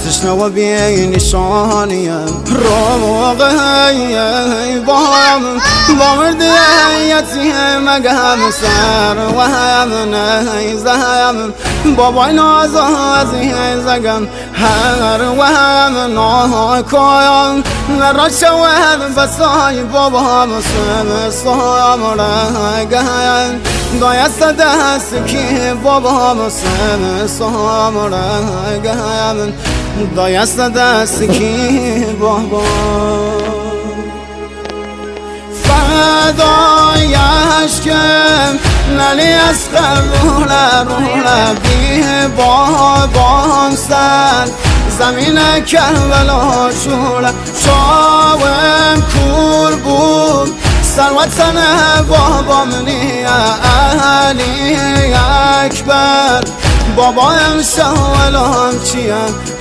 تشنه و بی نشانیم روغی بام بامرد یتیم مگم سر و هم نیزم بابای نازازی زگم هر و هم ناکایم را شود بسای بابا مسلم سام رگم دایست دست کی بابا مسلم سام رگم دایست دست کی بابا فدایش کم نلی از روله بی بابام سر زمین کربلا شوله شاوم کور بود سروتن بابام نی علی اکبر بابایم شاولام چیم